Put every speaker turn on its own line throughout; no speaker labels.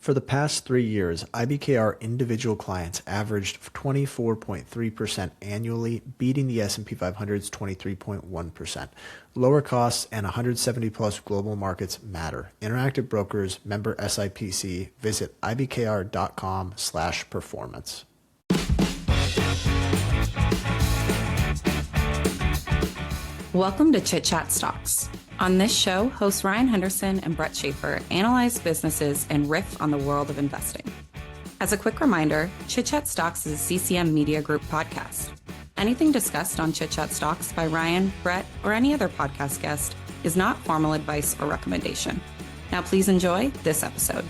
For the past 3 years, IBKR individual clients averaged 24.3% annually, beating the S&P 500's 23.1%. Lower costs and 170 plus global markets matter. Interactive Brokers, member SIPC. Visit ibkr.com/performance.
Welcome to Chit Chat Stocks. On this show, hosts Ryan Henderson and Brett Schaefer analyze businesses and riff on the world of investing. As a quick reminder, Chit Chat Stocks is a CCM Media Group podcast. Anything discussed on Chit Chat Stocks by Ryan, Brett, or any other podcast guest is not formal advice or recommendation. Now please enjoy this episode.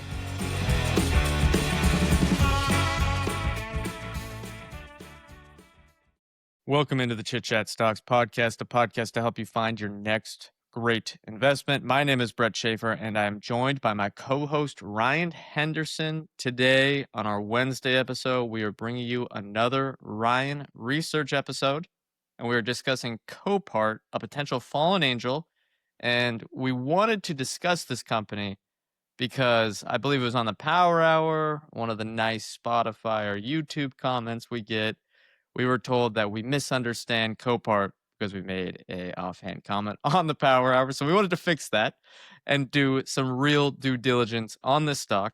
Welcome into the Chit Chat Stocks podcast, a podcast to help you find your next great investment. My name is Brett Schaefer, and I am joined by my co-host Ryan Henderson. Today, on our Wednesday episode, we are bringing you another Ryan research episode, and we are discussing Copart, a potential fallen angel. And we wanted to discuss this company because I believe it was on the Power Hour, one of the nice Spotify or YouTube comments we get. We were told that we misunderstand Copart because we made a offhand comment on the Power Hour. So we wanted to fix that and do some real due diligence on this stock.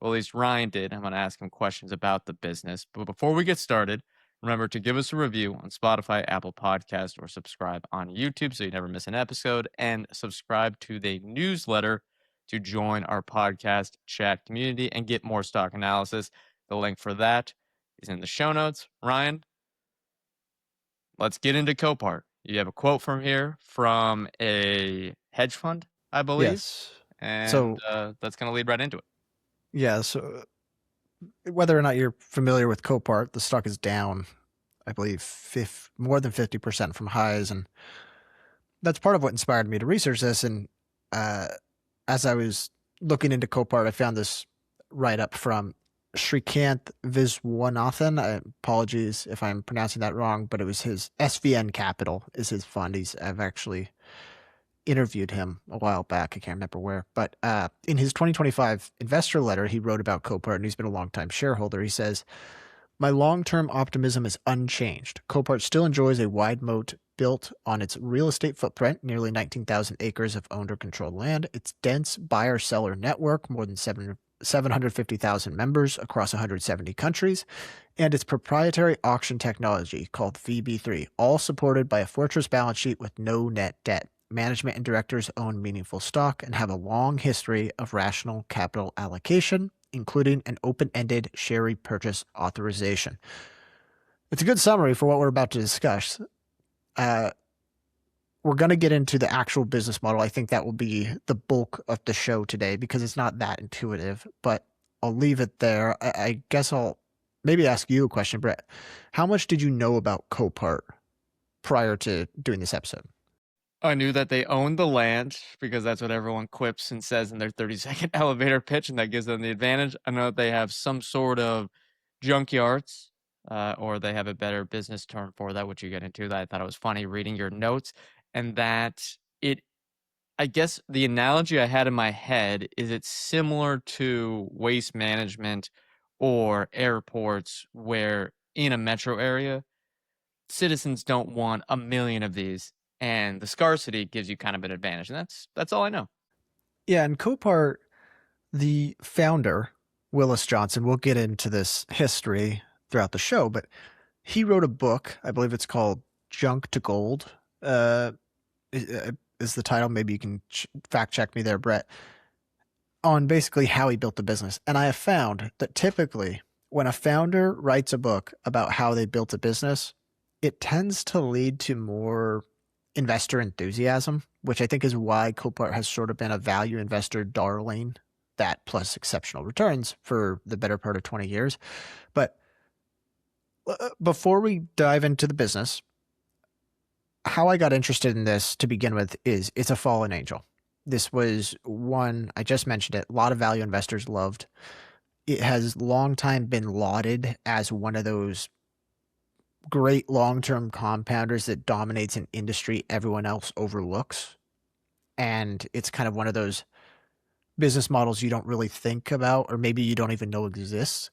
Well, at least Ryan did. I'm going to ask him questions about the business. But before we get started, remember to give us a review on Spotify, Apple Podcast, or subscribe on YouTube so you never miss an episode, and subscribe to the newsletter to join our podcast chat community and get more stock analysis. The link for that is in the show notes. Ryan, let's get into Copart. You have a quote from here from a hedge fund, I believe.
Yes.
And that's going to lead right into it.
Yeah. So whether or not you're familiar with Copart, the stock is down, I believe, more than 50% from highs. And that's part of what inspired me to research this. And as I was looking into Copart, I found this write-up from Srikanth Viswanathan. Apologies if I'm pronouncing that wrong, but it was his SVN Capital is his fund. I've actually interviewed him a while back. I can't remember where, but in his 2025 investor letter, he wrote about Copart, and he's been a long-time shareholder. He says, "My long-term optimism is unchanged. Copart still enjoys a wide moat built on its real estate footprint, nearly 19,000 acres of owned or controlled land, its dense buyer-seller network, more than 750,000 members across 170 countries, and its proprietary auction technology called VB3, all supported by a fortress balance sheet with no net debt. Management and directors own meaningful stock and have a long history of rational capital allocation, including an open-ended share repurchase authorization." It's a good summary for what we're about to discuss. We're going to get into the actual business model. I think that will be the bulk of the show today because it's not that intuitive, but I'll leave it there. I guess I'll maybe ask you a question, Brett. How much did you know about Copart prior to doing this episode?
I knew that they owned the land because that's what everyone quips and says in their 30-second elevator pitch, and that gives them the advantage. I know that they have some sort of junkyards, or they have a better business term for that, which you get into. That I thought it was funny reading your notes, and that I guess the analogy I had in my head is it's similar to waste management or airports, where in a metro area, citizens don't want a million of these, and the scarcity gives you kind of an advantage. And that's all I know.
Yeah, and Copart, the founder, Willis Johnson, we'll get into this history throughout the show, but he wrote a book, I believe it's called Junk to Gold, is the title. Maybe you can fact check me there, Brett, on basically how he built the business. And I have found that typically when a founder writes a book about how they built a business, it tends to lead to more investor enthusiasm, which I think is why Copart has sort of been a value investor darling, that plus exceptional returns for the better part of 20 years. But before we dive into the business, how I got interested in this to begin with is it's a fallen angel. This was one, I just mentioned it, a lot of value investors loved. It has long time been lauded as one of those great long-term compounders that dominates an industry everyone else overlooks. And it's kind of one of those business models you don't really think about, or maybe you don't even know exists.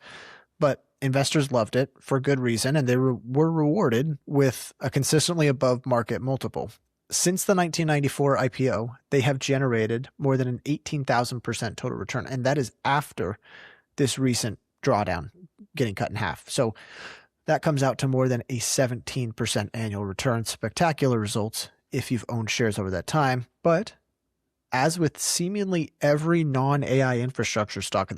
But investors loved it for good reason, and they were rewarded with a consistently above market multiple. Since the 1994 IPO, they have generated more than an 18,000% total return, and that is after this recent drawdown getting cut in half. So that comes out to more than a 17% annual return. Spectacular results if you've owned shares over that time. But as with seemingly every non-AI infrastructure stock at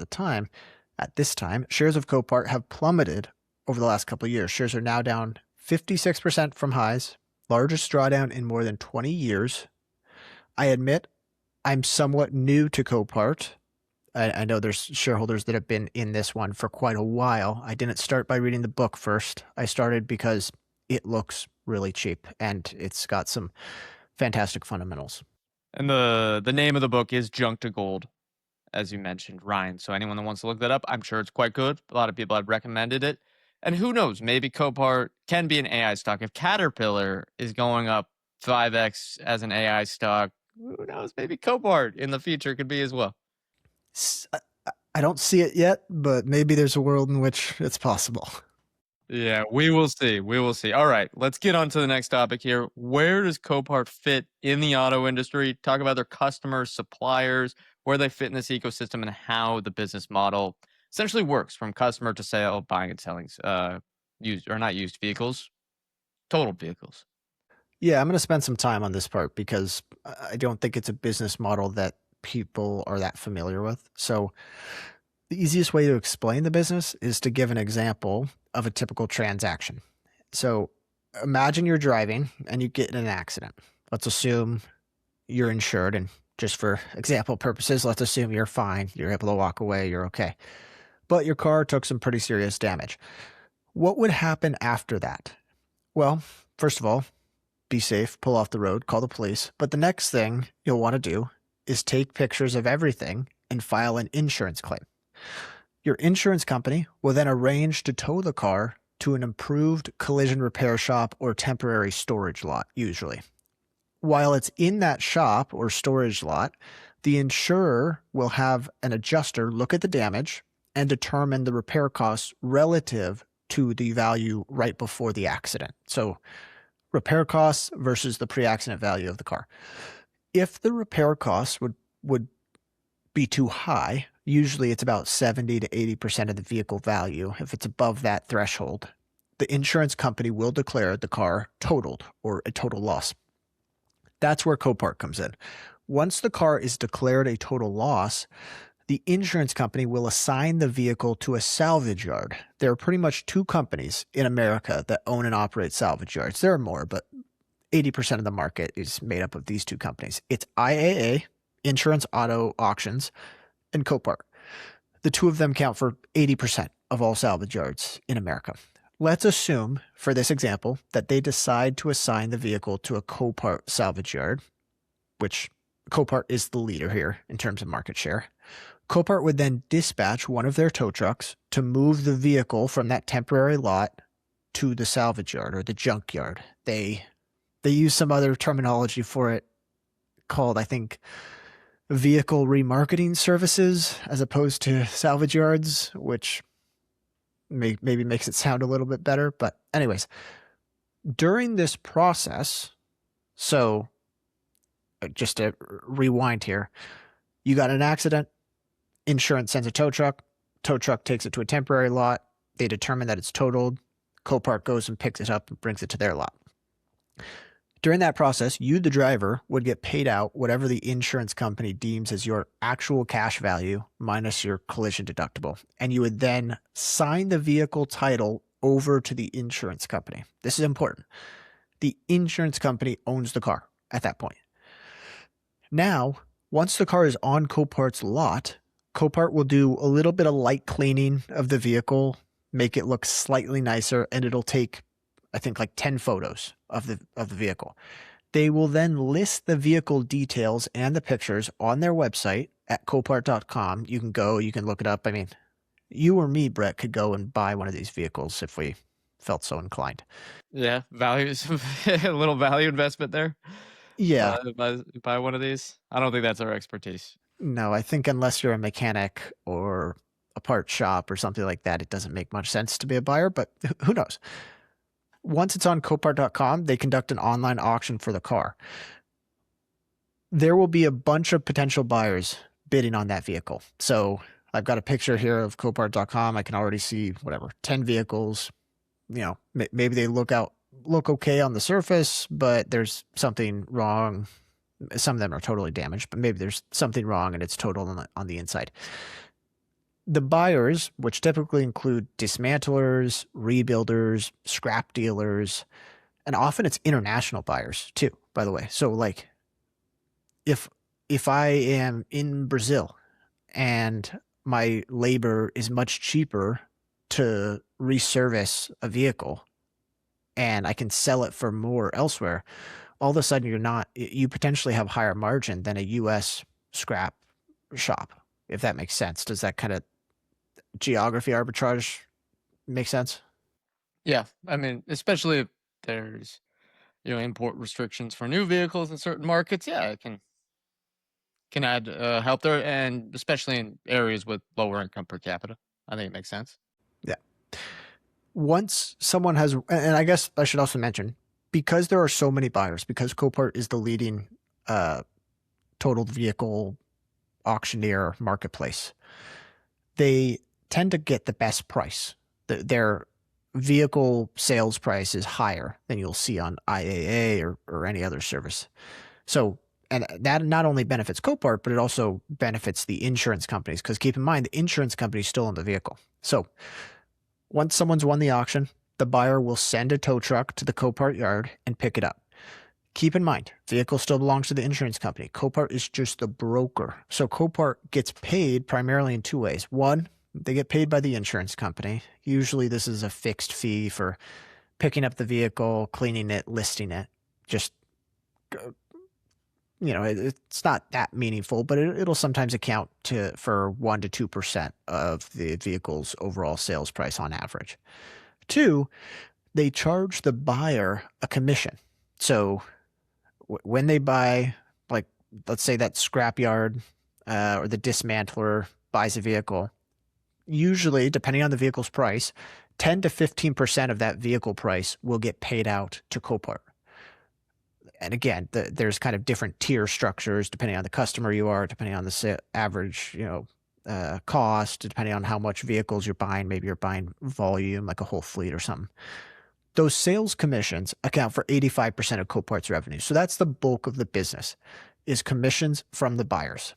this time, shares of Copart have plummeted over the last couple of years. Shares are now down 56% from highs, largest drawdown in more than 20 years. I admit I'm somewhat new to Copart. I know there's shareholders that have been in this one for quite a while. I didn't start by reading the book first. I started because it looks really cheap and it's got some fantastic fundamentals.
And the name of the book is Junk to Gold, as you mentioned, Ryan. So anyone that wants to look that up, I'm sure it's quite good. A lot of people have recommended it. And who knows, maybe Copart can be an AI stock. If Caterpillar is going up 5x as an AI stock, who knows, maybe Copart in the future could be as well.
I don't see it yet, but maybe there's a world in which it's possible.
Yeah, we will see. We will see. All right, let's get on to the next topic here. Where does Copart fit in the auto industry? Talk about their customers, suppliers, where they fit in this ecosystem, and how the business model essentially works from customer to sale, buying and selling used or not used vehicles, total vehicles.
Yeah, I'm going to spend some time on this part because I don't think it's a business model that people are that familiar with. So the easiest way to explain the business is to give an example of a typical transaction. So imagine you're driving and you get in an accident. Let's assume you're insured, and just for example purposes, let's assume you're fine. You're able to walk away. You're okay. But your car took some pretty serious damage. What would happen after that? Well, first of all, be safe, pull off the road, call the police. But the next thing you'll want to do is take pictures of everything and file an insurance claim. Your insurance company will then arrange to tow the car to an improved collision repair shop or temporary storage lot, usually. While it's in that shop or storage lot, the insurer will have an adjuster look at the damage and determine the repair costs relative to the value right before the accident. So repair costs versus the pre-accident value of the car. If the repair costs would be too high, usually it's about 70 to 80% of the vehicle value. If it's above that threshold, the insurance company will declare the car totaled or a total loss. That's where Copart comes in. Once the car is declared a total loss, the insurance company will assign the vehicle to a salvage yard. There are pretty much two companies in America that own and operate salvage yards. There are more, but 80% of the market is made up of these two companies. It's IAA, Insurance Auto Auctions, and Copart. The two of them count for 80% of all salvage yards in America. Let's assume, for this example, that they decide to assign the vehicle to a Copart salvage yard, which Copart is the leader here in terms of market share. Copart would then dispatch one of their tow trucks to move the vehicle from that temporary lot to the salvage yard or the junk yard. They use some other terminology for it called, I think, vehicle remarketing services as opposed to salvage yards, which maybe makes it sound a little bit better. But anyways, during this process, so just to rewind here, you got an accident, insurance sends a tow truck takes it to a temporary lot, they determine that it's totaled, Copart goes and picks it up and brings it to their lot. During that process, you, the driver, would get paid out whatever the insurance company deems as your actual cash value minus your collision deductible. And you would then sign the vehicle title over to the insurance company. This is important. The insurance company owns the car at that point. Now, once the car is on Copart's lot, Copart will do a little bit of light cleaning of the vehicle, make it look slightly nicer, and it'll take, I think, like 10 photos of the vehicle. They will then list the vehicle details and the pictures on their website at Copart.com. You can go, you can look it up. I mean, you or me, Brett, could go and buy one of these vehicles if we felt so inclined.
Yeah, value, a little value investment there.
Yeah.
Buy one of these. I don't think that's our expertise.
No, I think unless you're a mechanic or a part shop or something like that, it doesn't make much sense to be a buyer, but who knows? Once it's on Copart.com, they conduct an online auction for the car. There will be a bunch of potential buyers bidding on that vehicle. So I've got a picture here of Copart.com. I can already see 10 vehicles. Maybe they look okay on the surface, but there's something wrong. Some of them are totally damaged, but maybe there's something wrong and it's total on the inside. The buyers, which typically include dismantlers, rebuilders, scrap dealers, and often it's international buyers too, by the way. So like if I am in Brazil and my labor is much cheaper to reservice a vehicle and I can sell it for more elsewhere, all of a sudden you potentially have higher margin than a US scrap shop, if that makes sense. Does that kind of geography arbitrage make sense?
Yeah, I mean, especially if there's import restrictions for new vehicles in certain markets. Yeah, it can add help there, and especially in areas with lower income per capita. I think it makes sense.
Yeah. Once someone has, and I guess I should also mention, because there are so many buyers, because Copart is the leading total vehicle auctioneer marketplace, they tend to get the best price. Their vehicle sales price is higher than you'll see on IAA or any other service. So, and that not only benefits Copart, but it also benefits the insurance companies, because keep in mind, the insurance company still own the vehicle. So once someone's won the auction, the buyer will send a tow truck to the Copart yard and pick it up. Keep in mind, vehicle still belongs to the insurance company. Copart is just the broker. So Copart gets paid primarily in two ways. One, they get paid by the insurance company. Usually this is a fixed fee for picking up the vehicle, cleaning it, listing it. Just, it's not that meaningful, but it'll sometimes account for 1% to 2% of the vehicle's overall sales price on average. Two, they charge the buyer a commission. So when they buy, like, let's say that scrapyard or the dismantler buys a vehicle, usually, depending on the vehicle's price, 10 to 15% of that vehicle price will get paid out to Copart. And again, there's kind of different tier structures depending on the customer you are, depending on the average, cost, depending on how much vehicles you're buying. Maybe you're buying volume, like a whole fleet or something. Those sales commissions account for 85% of Copart's revenue. So that's the bulk of the business, is commissions from the buyers.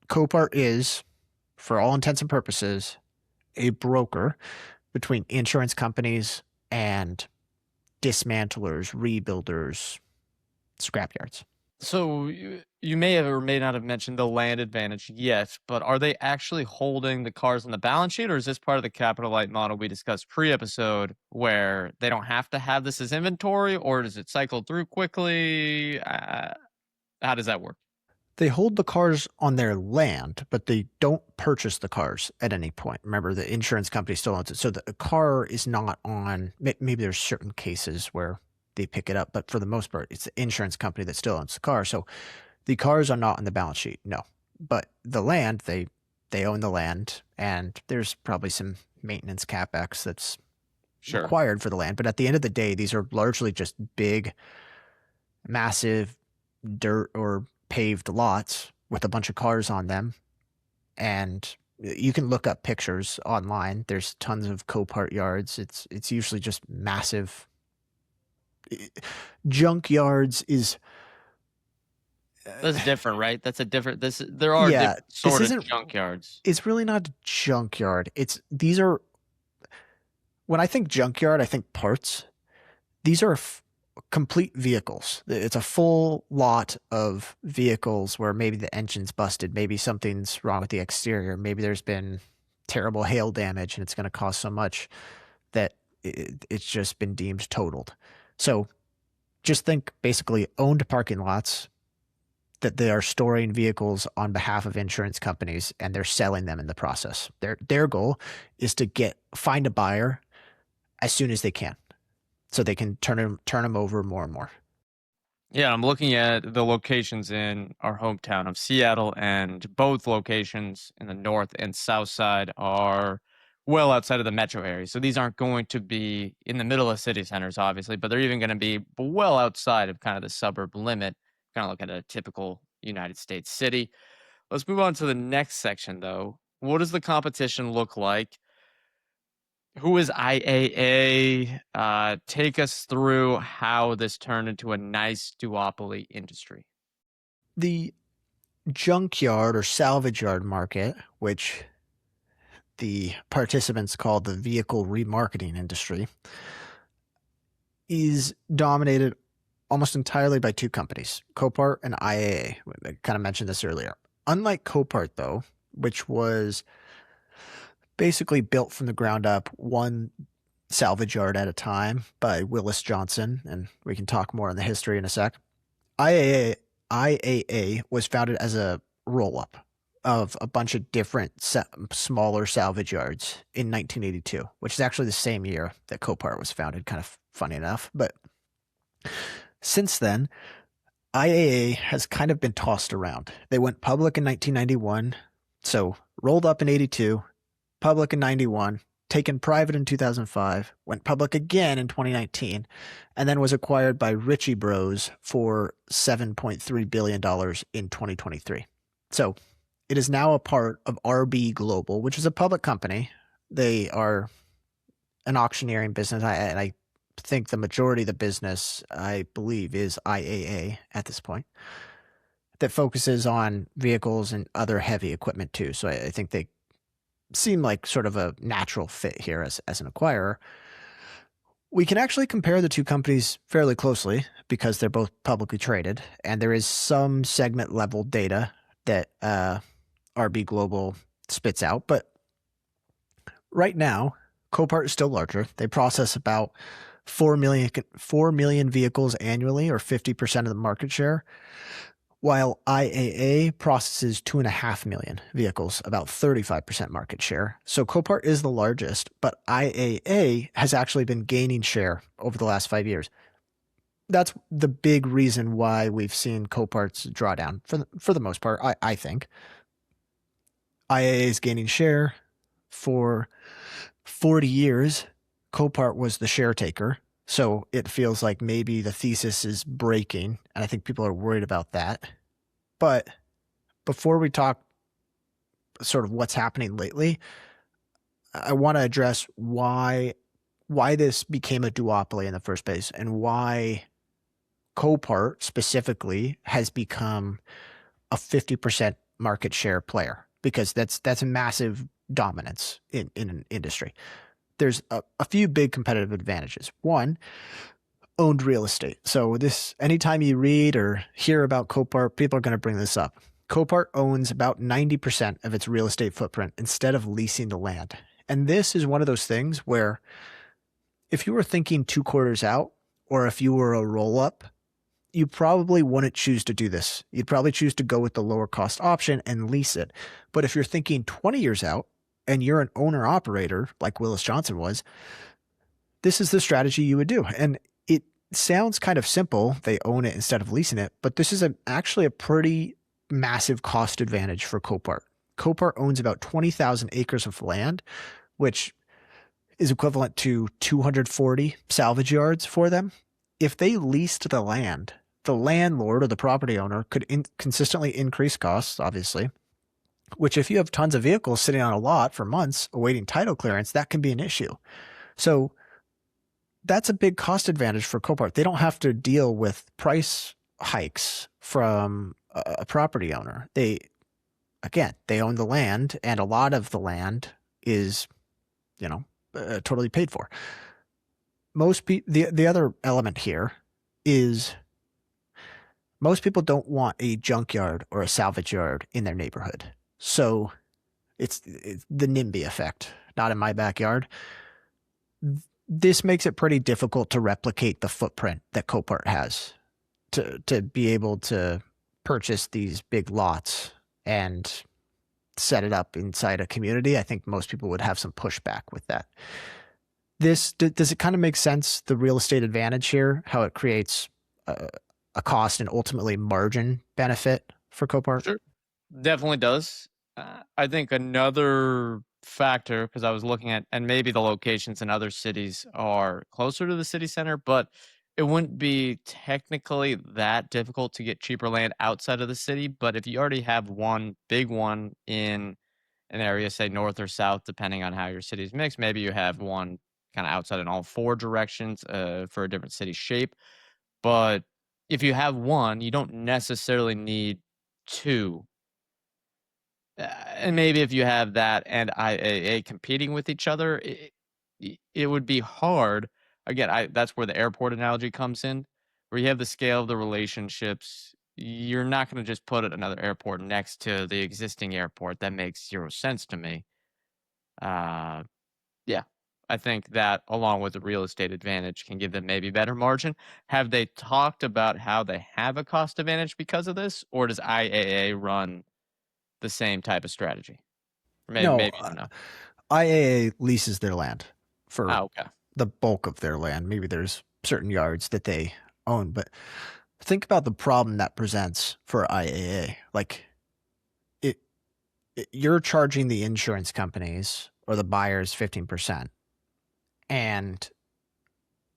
Copart is, for all intents and purposes, a broker between insurance companies and dismantlers, rebuilders, scrapyards.
So you may have or may not have mentioned the land advantage yet, but are they actually holding the cars on the balance sheet, or is this part of the capital light model we discussed pre-episode where they don't have to have this as inventory, or does it cycle through quickly? How does that work?
They hold the cars on their land, but they don't purchase the cars at any point. Remember, the insurance company still owns it. So the car is not on, maybe there's certain cases where they pick it up, but for the most part, it's the insurance company that still owns the car. So the cars are not on the balance sheet, no. But the land, they own the land, and there's probably some maintenance CapEx that's required for the land. But at the end of the day, these are largely just big, massive dirt or paved lots with a bunch of cars on them. And you can look up pictures online. There's tons of Copart yards. It's usually just massive. Junkyards is
that's different, right? That's a different. There are different sort of junkyards.
It's really not a junkyard. These are, when I think junkyard, I think parts. These are complete vehicles. It's a full lot of vehicles where maybe the engine's busted, maybe something's wrong with the exterior, maybe there's been terrible hail damage and it's going to cost so much that it's just been deemed totaled. So just think basically owned parking lots that they are storing vehicles on behalf of insurance companies and they're selling them in the process. Their goal is to find a buyer as soon as they can, so they can turn them over more and more.
Yeah, I'm looking at the locations in our hometown of Seattle, and both locations in the north and south side are well outside of the metro area. So these aren't going to be in the middle of city centers, obviously, but they're even going to be well outside of kind of the suburb limit. Kind of look at a typical United States city. Let's move on to the next section, though. What does the competition look like? Who is IAA? Take us through how this turned into a nice duopoly industry.
The junkyard or salvage yard market, which the participants call the vehicle remarketing industry, is dominated almost entirely by two companies, Copart and IAA. I kind of mentioned this earlier. Unlike Copart, though, which was basically built from the ground up, one salvage yard at a time by Willis Johnson, and we can talk more on the history in a sec. IAA was founded as a roll-up of a bunch of different smaller salvage yards in 1982, which is actually the same year that Copart was founded, kind of funny enough. But since then, IAA has kind of been tossed around. They went public in 1991, so rolled up in 82, public in 91, taken private in 2005, went public again in 2019, and then was acquired by Ritchie Bros for $7.3 billion in 2023. So it is now a part of RB Global, which is a public company. They are an auctioneering business, and I think the majority of the business, I believe, is IAA at this point, that focuses on vehicles and other heavy equipment too. So I think they seem like sort of a natural fit here as an acquirer. We can actually compare the two companies fairly closely because they're both publicly traded, and there is some segment level data that RB Global spits out. But right now, Copart is still larger. They process about 4 million vehicles annually, or 50% of the market share, while IAA processes 2.5 million vehicles, about 35% market share. So Copart is the largest, but IAA has actually been gaining share over the last 5 years. That's the big reason why we've seen Copart's drawdown for the most part, I think. IAA is gaining share. For 40 years, Copart was the share taker. So it feels like maybe the thesis is breaking, and I think people are worried about that. But before we talk sort of what's happening lately, I want to address why this became a duopoly in the first place, and why Copart specifically has become a 50% market share player, because that's a massive dominance in an industry. There's a few big competitive advantages. One, owned real estate. So this, anytime you read or hear about Copart, people are going to bring this up. Copart owns about 90% of its real estate footprint instead of leasing the land. And this is one of those things where if you were thinking 2 quarters out, or if you were a roll up, you probably wouldn't choose to do this. You'd probably choose to go with the lower cost option and lease it. But if you're thinking 20 years out, and you're an owner operator like Willis Johnson was, this is the strategy you would do. And it sounds kind of simple. They own it instead of leasing it, but this is actually a pretty massive cost advantage for Copart. Copart owns about 20,000 acres of land, which is equivalent to 240 salvage yards for them. If they leased the land, the landlord or the property owner could consistently increase costs, obviously, which if you have tons of vehicles sitting on a lot for months awaiting title clearance, that can be an issue. So that's a big cost advantage for Copart. They don't have to deal with price hikes from a property owner. They own the land, and a lot of the land is, totally paid for. The other element here is most people don't want a junkyard or a salvage yard in their neighborhood. So it's the NIMBY effect, not in my backyard. This makes it pretty difficult to replicate the footprint that Copart has to be able to purchase these big lots and set it up inside a community. I think most people would have some pushback with that. Does it kind of make sense, the real estate advantage here, how it creates a cost and ultimately margin benefit for Copart?
Sure. Definitely does. I think another factor, because I was looking at, and maybe the locations in other cities are closer to the city center, but it wouldn't be technically that difficult to get cheaper land outside of the city. But if you already have one big one in an area, say north or south, depending on how your city's mixed, maybe you have one kind of outside in all four directions for a different city shape. But if you have one, you don't necessarily need two. And maybe if you have that and IAA competing with each other, it would be hard. Again, that's where the airport analogy comes in, where you have the scale of the relationships. You're not going to just put another airport next to the existing airport. That makes zero sense to me. Uh, yeah, I think that along with the real estate advantage can give them maybe better margin. Have they talked about how they have a cost advantage because of this, or does IAA run the same type of strategy?
No,
Maybe you don't know.
IAA leases their land for
Okay.
the bulk of their land. Maybe there's certain yards that they own, but think about the problem that presents for IAA. Like you're charging the insurance companies or the buyers 15%, and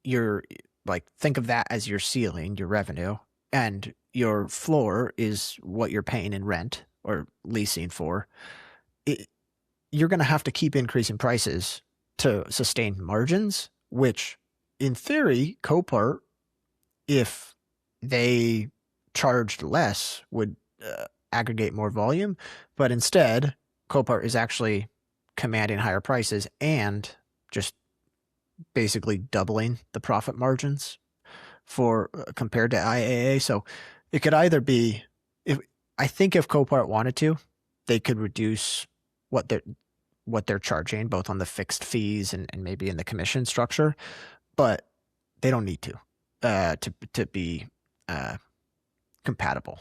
you're like, think of that as your ceiling, your revenue, and your floor is what you're paying in rent or leasing for. You're going to have to keep increasing prices to sustain margins, which in theory, Copart, if they charged less, would aggregate more volume. But instead, Copart is actually commanding higher prices and just basically doubling the profit margins for compared to IAA. So it could either be, I think if Copart wanted to, they could reduce what they're charging, both on the fixed fees and maybe in the commission structure, but they don't need to be compatible,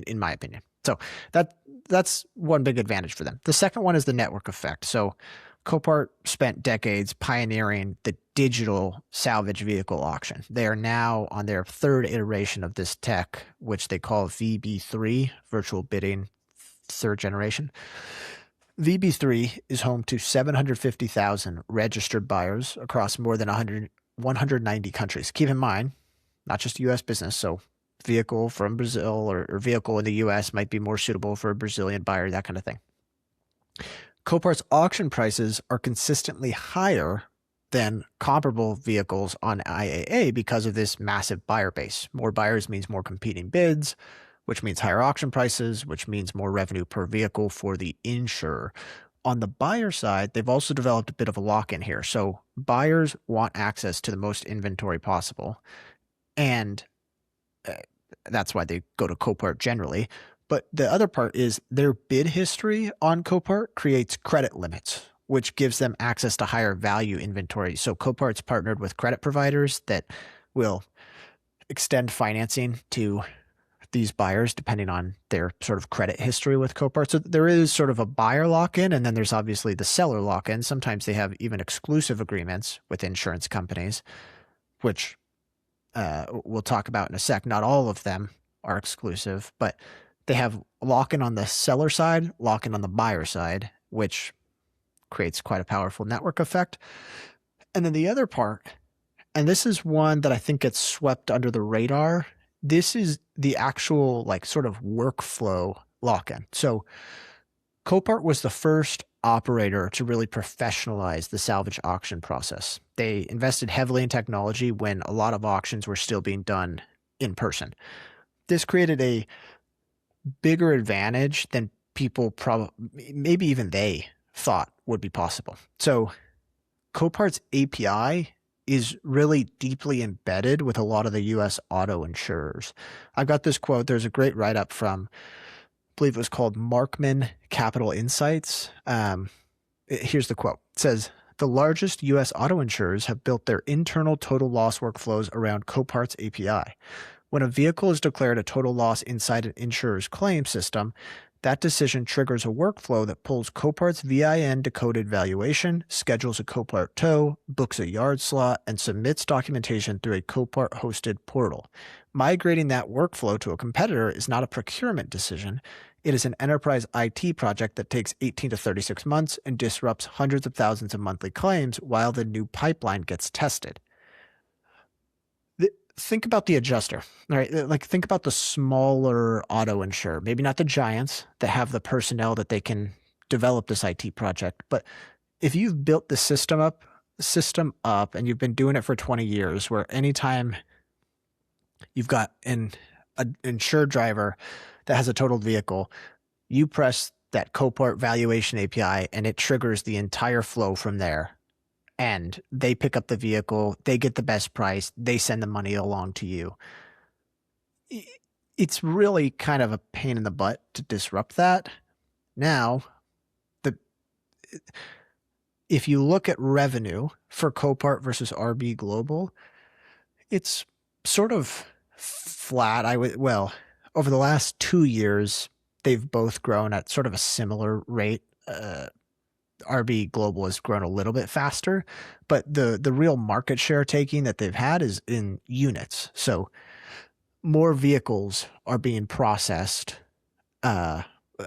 in my opinion. So that's one big advantage for them. The second one is the network effect. So Copart spent decades pioneering the digital salvage vehicle auction. They are now on their third iteration of this tech, which they call VB3, virtual bidding, third generation. VB3 is home to 750,000 registered buyers across more than 190 countries. Keep in mind, not just U.S. business. So vehicle from Brazil or vehicle in the U.S. might be more suitable for a Brazilian buyer, that kind of thing. Copart's auction prices are consistently higher than comparable vehicles on IAA because of this massive buyer base. More buyers means more competing bids, which means higher auction prices, which means more revenue per vehicle for the insurer. On the buyer side, they've also developed a bit of a lock-in here. So buyers want access to the most inventory possible, and that's why they go to Copart generally. But the other part is their bid history on Copart creates credit limits, which gives them access to higher value inventory. So Copart's partnered with credit providers that will extend financing to these buyers depending on their sort of credit history with Copart. So there is sort of a buyer lock-in, and then there's obviously the seller lock-in. Sometimes they have even exclusive agreements with insurance companies, which we'll talk about in a sec. Not all of them are exclusive, but they have lock-in on the seller side, lock-in on the buyer side, which creates quite a powerful network effect. And then the other part, and this is one that I think gets swept under the radar, this is the actual like sort of workflow lock-in. So Copart was the first operator to really professionalize the salvage auction process. They invested heavily in technology when a lot of auctions were still being done in person. This created a bigger advantage than people maybe even they thought would be possible. So Copart's API is really deeply embedded with a lot of the US auto insurers. I've got this quote. There's a great write-up from, I believe it was called Markman Capital Insights. Here's the quote. It says, "The largest US auto insurers have built their internal total loss workflows around Copart's API. When a vehicle is declared a total loss inside an insurer's claim system, That decision triggers a workflow that pulls Copart's VIN decoded valuation, schedules a Copart tow, books a yard slot, and submits documentation through a Copart hosted portal. Migrating that workflow to a competitor is not a procurement decision. It is an enterprise IT project that takes 18 to 36 months and disrupts hundreds of thousands of monthly claims while the new pipeline gets tested. Think about the adjuster, right? Like think about the smaller auto insurer, maybe not the giants that have the personnel that they can develop this IT project. But if you've built the system up and you've been doing it for 20 years, where anytime you've got an insured driver that has a totaled vehicle, you press that Copart valuation API and it triggers the entire flow from there. And they pick up the vehicle, they get the best price, they send the money along to you. It's really kind of a pain in the butt to disrupt that. Now, if you look at revenue for Copart versus RB Global, it's sort of flat. Over the last 2 years, they've both grown at sort of a similar rate. RB Global has grown a little bit faster, but the real market share taking that they've had is in units. So more vehicles are being processed. A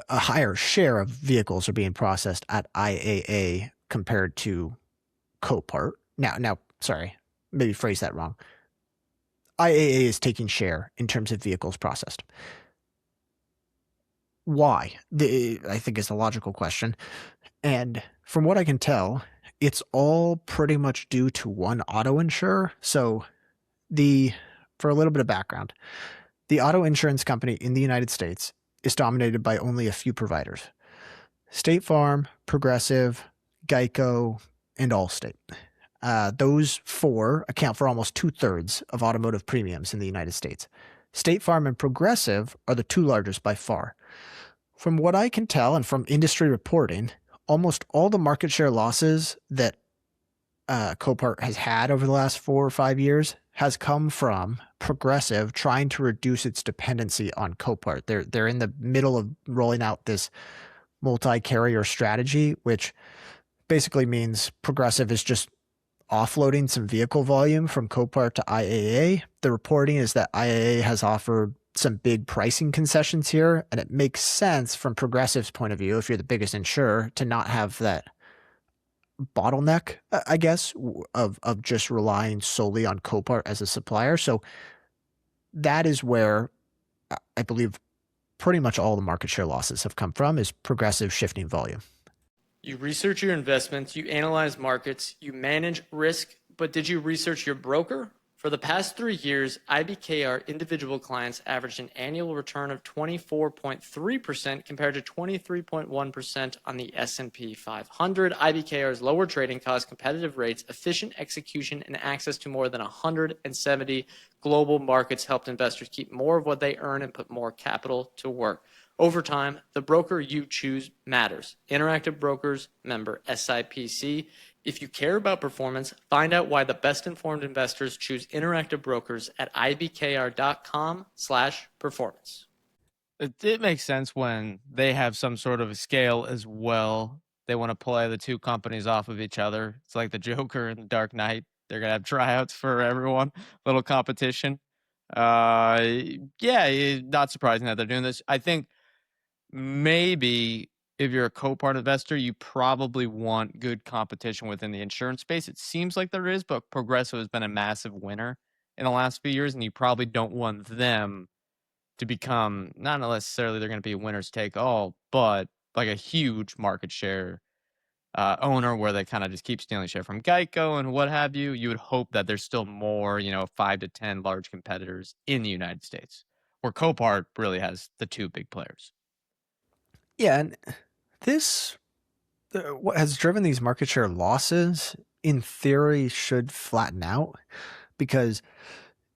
higher share of vehicles are being processed at IAA compared to Copart. Now, sorry, maybe phrase that wrong. IAA is taking share in terms of vehicles processed. Why? I think is the logical question. And from what I can tell, it's all pretty much due to one auto insurer. So for a little bit of background, the auto insurance company in the United States is dominated by only a few providers: State Farm, Progressive, Geico, and Allstate. Those four account for almost 2/3 of automotive premiums in the United States. State Farm and Progressive are the two largest by far. From what I can tell and from industry reporting, almost all the market share losses that Copart has had over the last 4 or 5 years has come from Progressive trying to reduce its dependency on Copart. They're in the middle of rolling out this multi-carrier strategy, which basically means Progressive is just offloading some vehicle volume from Copart to IAA. The reporting is that IAA has offered some big pricing concessions here, and it makes sense from Progressive's point of view, if you're the biggest insurer, to not have that bottleneck, I guess, of just relying solely on Copart as a supplier. So that is where I believe pretty much all the market share losses have come from, is Progressive shifting volume.
You research your investments, you analyze markets, you manage risk, but did you research your broker? For the past 3 years, IBKR individual clients averaged an annual return of 24.3% compared to 23.1% on the S&P 500. IBKR's lower trading costs, competitive rates, efficient execution, and access to more than 170 global markets helped investors keep more of what they earn and put more capital to work. Over time, the broker you choose matters. Interactive Brokers, member SIPC. If you care about performance, find out why the best informed investors choose Interactive Brokers at ibkr.com/performance.
It makes sense when they have some sort of scale as well. They want to play the two companies off of each other. It's like the Joker and the Dark Knight. They're going to have tryouts for everyone, little competition. Not surprising that they're doing this. I think maybe if you're a Copart investor, you probably want good competition within the insurance space. It seems like there is, but Progressive has been a massive winner in the last few years, and you probably don't want them to become, not necessarily they're going to be winners take all, but like a huge market share owner where they kind of just keep stealing share from Geico and what have you. You would hope that there's still more, 5 to 10 large competitors in the United States, where Copart really has the two big players.
Yeah, and what has driven these market share losses, in theory, should flatten out, because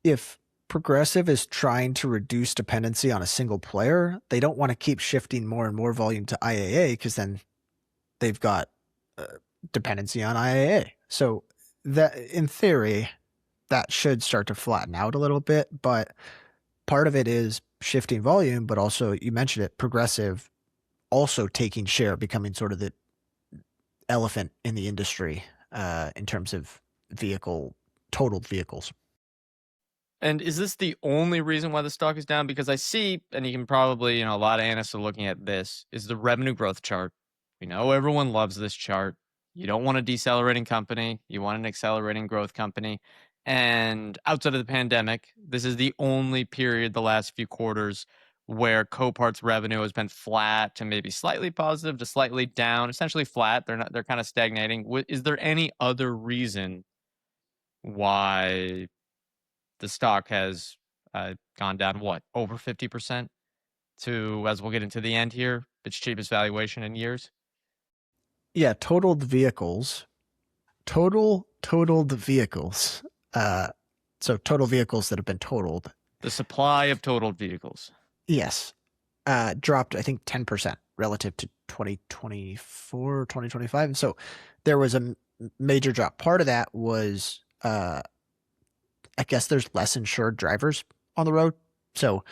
if Progressive is trying to reduce dependency on a single player, they don't want to keep shifting more and more volume to IAA, because then they've got dependency on IAA. So that, in theory, that should start to flatten out a little bit, but part of it is shifting volume, but also, you mentioned it, Progressive also taking share, becoming sort of the elephant in the industry in terms of totaled vehicles.
And is this the only reason why the stock is down? Because I see, and you can probably, a lot of analysts are looking at this, is the revenue growth chart. We know everyone loves this chart. You don't want a decelerating company. You want an accelerating growth company. And outside of the pandemic, this is the only period the last few quarters where Copart's revenue has been flat to maybe slightly positive to slightly down, essentially flat. They're kind of stagnating. Is there any other reason why the stock has gone down over 50% to, as we'll get into the end here, its cheapest valuation in years?
Yeah, totaled vehicles. Totaled vehicles. So total vehicles that have been totaled.
The supply of totaled vehicles.
Yes. Dropped, I think, 10% relative to 2024, 2025. So there was a major drop. Part of that was, I guess there's less insured drivers on the road. So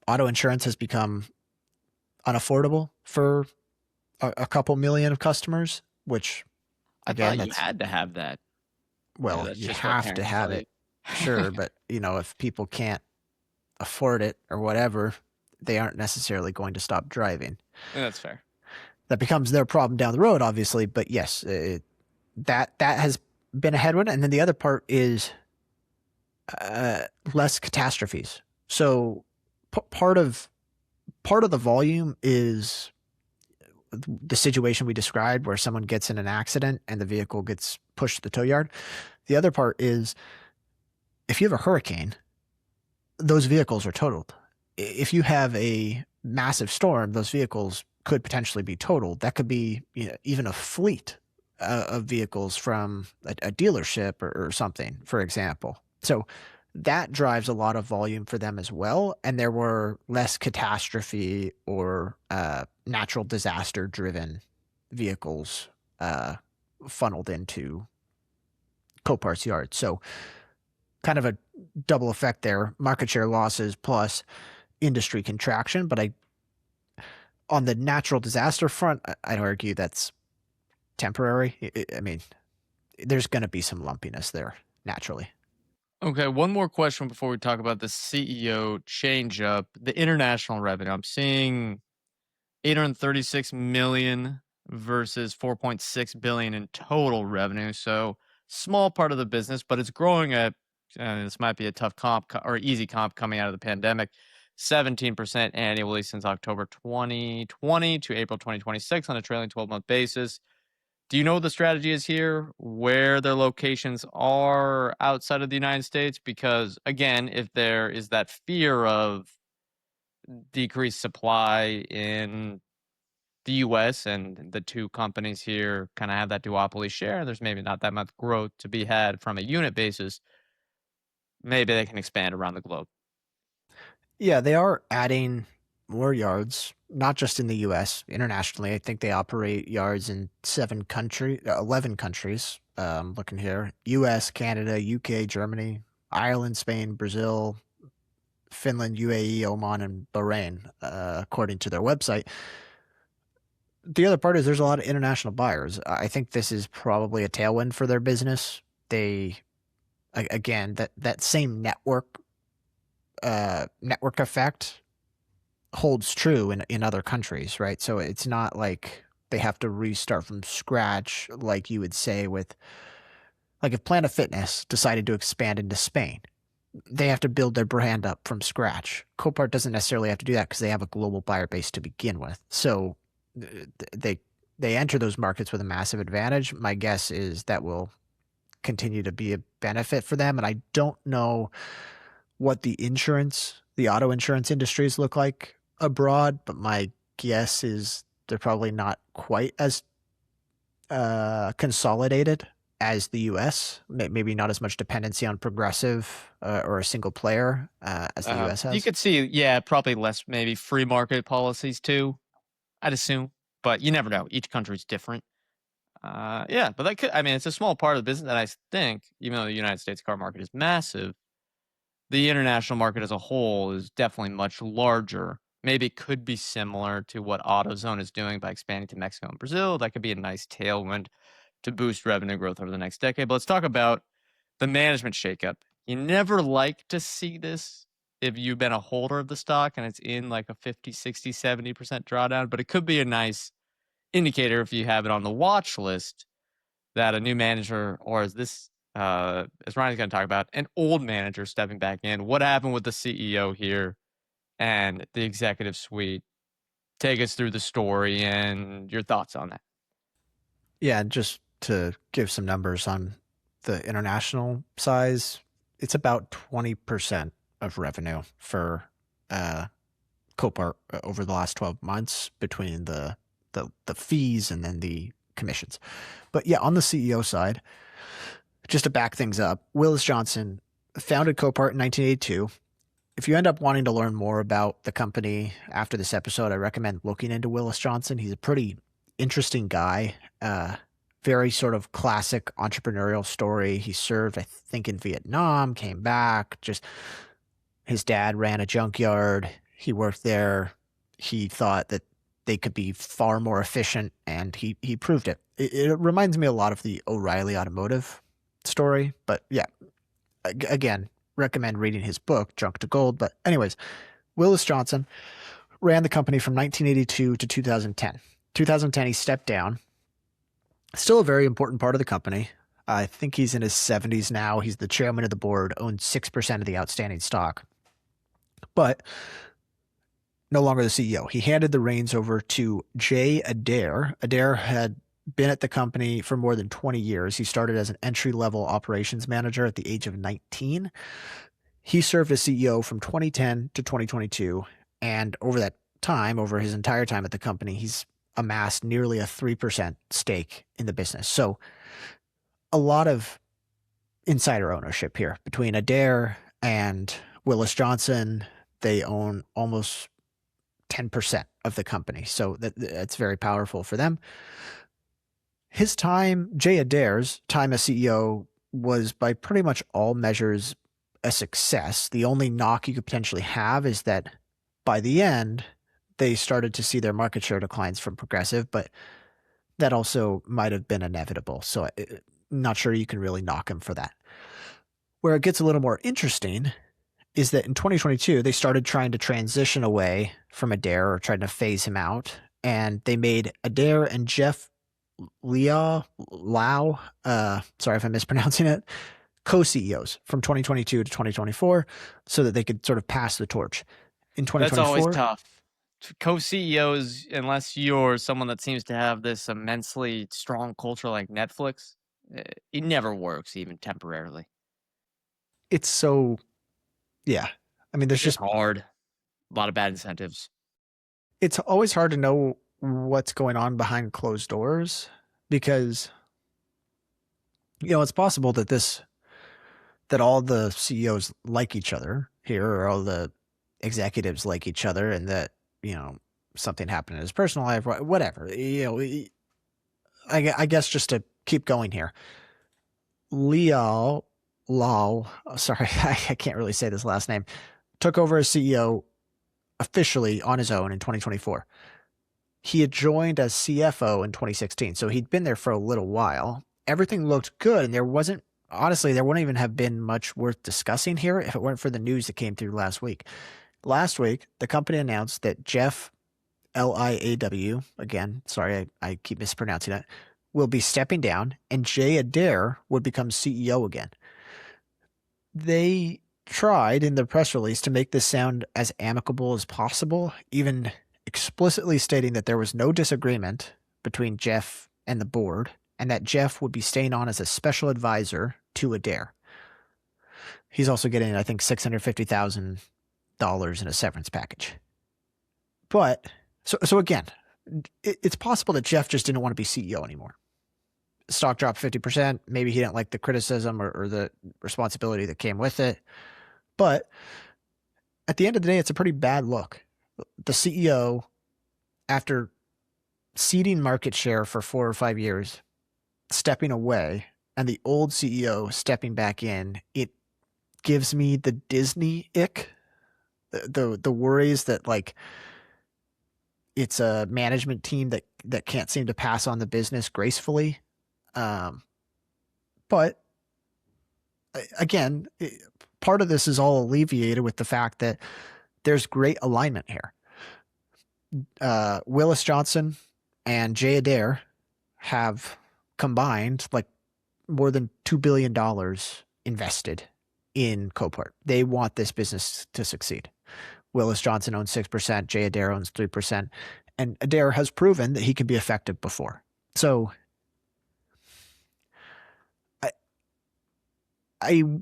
auto insurance has become unaffordable for a couple million of customers, which, again,
I thought you had to have that.
Well,
that's
you
just what
have to
parents
have
tell
it. Sure. But, if people can't afford it or whatever, they aren't necessarily going to stop driving.
Yeah, that's fair.
That becomes their problem down the road, obviously. But yes, that has been a headwind. And then the other part is less catastrophes. So part of the volume is the situation we described where someone gets in an accident and the vehicle gets pushed to the tow yard. The other part is if you have a hurricane, those vehicles are totaled. If you have a massive storm, those vehicles could potentially be totaled. That could be even a fleet of vehicles from a dealership or something, for example. So that drives a lot of volume for them as well. And there were less catastrophe or natural disaster driven vehicles funneled into Copart's yard. So kind of a double effect there, market share losses plus industry contraction. But on the natural disaster front, I'd argue that's temporary. I mean, there's going to be some lumpiness there naturally.
Okay, one more question before we talk about the CEO change up. The international revenue, I'm seeing 836 million versus 4.6 billion in total revenue. So small part of the business, but it's growing at, this might be a tough comp or easy comp coming out of the pandemic, 17% annually since October 2020 to April 2026 on a trailing 12-month basis. Do you know what the strategy is here, where their locations are outside of the United States? Because again, if there is that fear of decreased supply in the US and the two companies here kind of have that duopoly share, there's maybe not that much growth to be had from a unit basis. Maybe they can expand around the globe.
Yeah, they are adding more yards, not just in the US, internationally. I think they operate yards in 11 countries. Looking here, US, Canada, UK, Germany, Ireland, Spain, Brazil, Finland, UAE, Oman, and Bahrain, according to their website. The other part is there's a lot of international buyers. I think this is probably a tailwind for their business. Again, that same network effect holds true in other countries, right? So it's not like they have to restart from scratch, like you would say with, like if Planet Fitness decided to expand into Spain, they have to build their brand up from scratch. Copart doesn't necessarily have to do that because they have a global buyer base to begin with. So they enter those markets with a massive advantage. My guess is that will continue to be a benefit for them. And I don't know what the auto insurance industries look like abroad, but my guess is they're probably not quite as consolidated as the US. Maybe not as much dependency on Progressive or a single player as the US has.
You could see, probably less maybe free market policies too, I'd assume. But you never know. Each country's different. But it's a small part of the business that I think, even though the United States car market is massive, the international market as a whole is definitely much larger maybe it could be similar to what AutoZone is doing by expanding to Mexico and Brazil. That could be a nice tailwind to boost revenue growth over the next decade. But let's talk about the management shakeup. You never like to see this if you've been a holder of the stock and it's in like a 50, 60, 70% drawdown, but it could be a nice indicator if you have it on the watch list that a new manager, or as Ryan's going to talk about, an old manager stepping back in. What happened with the CEO here and the executive suite? Take us through the story and your thoughts on that.
Yeah, just to give some numbers on the international size, it's about 20% of revenue for Copart over the last 12 months between the fees and then the commissions. But yeah, on the CEO side, just to back things up, Willis Johnson founded Copart in 1982. If you end up wanting to learn more about the company after this episode, I recommend looking into Willis Johnson. He's a pretty interesting guy. Very sort of classic entrepreneurial story. He served, I think, in Vietnam, came back. Just his dad ran a junkyard. He worked there. He thought that they could be far more efficient, and he proved it. It reminds me a lot of the O'Reilly Automotive story. But yeah, again, recommend reading his book, Junk to Gold. But anyways, Willis Johnson ran the company from 1982 to 2010. 2010, he stepped down. Still a very important part of the company. I think he's in his 70s now. He's the chairman of the board, owns 6% of the outstanding stock. But no longer the CEO. He handed the reins over to Jay Adair. Adair had been at the company for more than 20 years. He started as an entry-level operations manager at the age of 19. He served as CEO from 2010 to 2022. And over that time, over his entire time at the company, he's amassed nearly a 3% stake in the business. So a lot of insider ownership here between Adair and Willis Johnson. They own almost 10% of the company. So that's very powerful for them. His time, Jay Adair's time as CEO, was by pretty much all measures a success. The only knock you could potentially have is that by the end, they started to see their market share declines from Progressive, but that also might have been inevitable. So I'm not sure you can really knock him for that. Where it gets a little more interesting is that in 2022, they started trying to transition away from Adair, or trying to phase him out. And they made Adair and Jeff Lau, sorry if I'm mispronouncing it, co-CEOs from 2022 to 2024 so that they could sort of pass the torch. In 2024,
that's always tough. Co-CEOs, unless you're someone that seems to have this immensely strong culture like Netflix, it never works, even temporarily.
It's so, yeah. I mean, there's
It's
just
hard. A lot of bad incentives.
It's always hard to know what's going on behind closed doors because, it's possible that all the CEOs like each other here, or all the executives like each other, and that, something happened in his personal life, whatever. I guess just to keep going here, Lau, sorry, I can't really say this last name, took over as CEO officially on his own in 2024. He had joined as CFO in 2016, so he'd been there for a little while. Everything looked good, and there wouldn't even have been much worth discussing here if it weren't for the news that came through last week. Last week, the company announced that Jeff Liaw, again, sorry, I keep mispronouncing it, will be stepping down, and Jay Adair would become CEO again. They tried in the press release to make this sound as amicable as possible, even explicitly stating that there was no disagreement between Jeff and the board, and that Jeff would be staying on as a special advisor to Adair. He's also getting, I think, $650,000 in a severance package. But, so again, it's possible that Jeff just didn't want to be CEO anymore. Stock dropped 50%. Maybe he didn't like the criticism or the responsibility that came with it. But at the end of the day, it's a pretty bad look. The CEO, after ceding market share for 4 or 5 years, stepping away, and the old CEO stepping back in, it gives me the Disney ick. The worries that, like, it's a management team that can't seem to pass on the business gracefully. But again, part of this is all alleviated with the fact that there's great alignment here. Willis Johnson and Jay Adair have combined like more than $2 billion invested in Copart. They want this business to succeed. Willis Johnson owns 6%, Jay Adair owns 3%, and Adair has proven that he can be effective before. So I